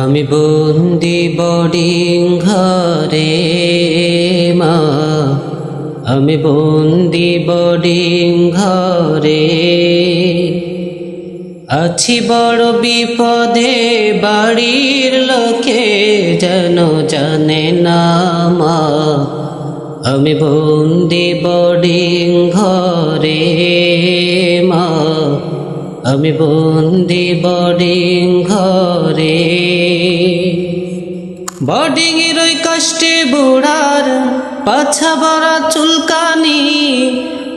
আমি বন্দি বোর্ডিং ঘরে মা, আমি বন্দি বোর্ডিং ঘরে। আছি বড় বিপদে, বাড়ির লোকে যেন জানে না মা। আমি বন্দি বোর্ডিং ঘরে মা, আমি বন্দি বোর্ডিং ঘরে। বোর্ডিং এর ওই কষ্টে বুড়ার পাছা ভরা চুলকানি,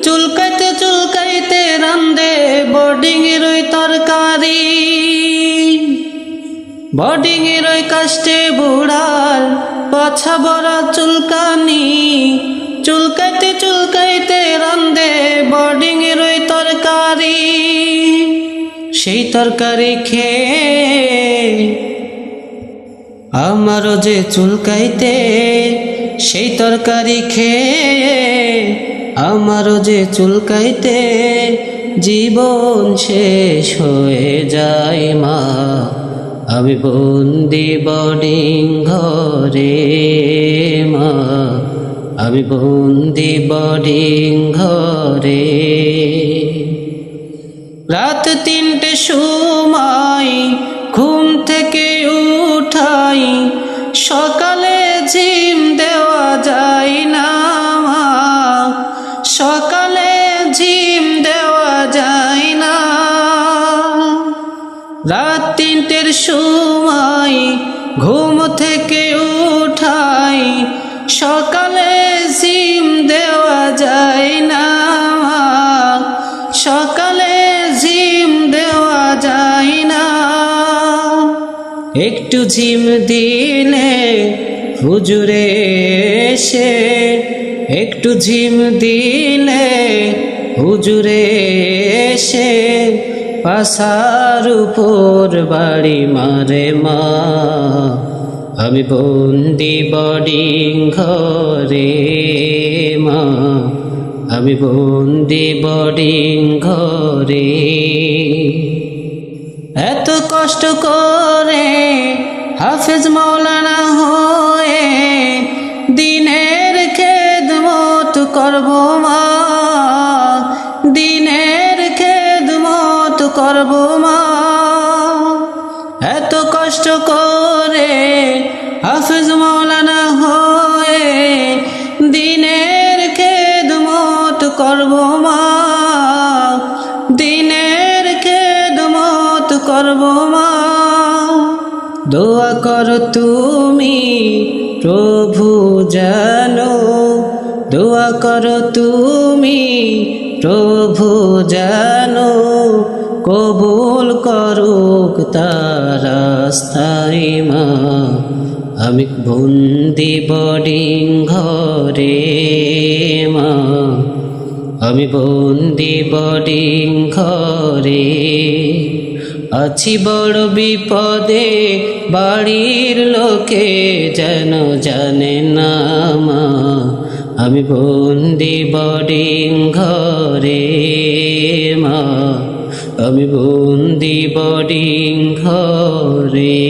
চুলকাইতে চুলকাইতে রান্দে বোর্ডিং এর ওই তরকারি। বোর্ডিং এর ওই কষ্টে বুড়ার পাছা ভরা চুলকানি, চুলকাইতে চুলকাইতে রান্দে বোর্ডিং এর ওই তরকারি। সেই তরকারি খেয়ে আমারও যে চুলকাইতে, সেই তরকারি খেয়ে আমারও যে চুলকাইতে জীবন শেষ হয়ে যায় মা। আমি বন্দি বোর্ডিং ঘরে মা, আমি বন্দি বোর্ডিং ঘরে। রাত 3টে সময় ঘুম থেকে উঠাই, সকালে ঝিম দেওয়া যায় না মা, সকালে ঝিম দেওয়া যায় না। রাত 3টের সময় ঘুম থেকে উঠাই, সকালে ঝিম দেওয়া যায় না মা, সকালে ঝিম দেওয়া যায় না। একটু ঝিম দিলে হুজুরে এসে, একটু ঝিম দিলে হুজুরে এসে পাশার উপর বাড়ি মারে মা। আমি বন্দি বোর্ডিং ঘরে মা, আমি বন্দি বোর্ডিং ঘরে। এত কষ্ট করে হাফেজ মাওলানা হয়ে দিনের খেদমত করব মা, দিনের খেদমত করব মা। এত কষ্ট করে হাফেজ মাওলানা হয়ে দিনের খেদমত করব মা, দিনের খেদমত করব মা। দোয়া করো তুমি প্রভু জানো, দোয়া করো তুমি প্রভু জানো, কবুল করুক তার রাস্তায় মা। আমি বন্দি বোর্ডিং ঘরে মা, আমি বন্দি বোর্ডিং ঘরে। আছি বড় বিপদে, বাড়ির লোকে যেন জানে না মা। আমি বন্দি বোর্ডিং ঘরে মা, আমি বন্দি বোর্ডিং ঘরে।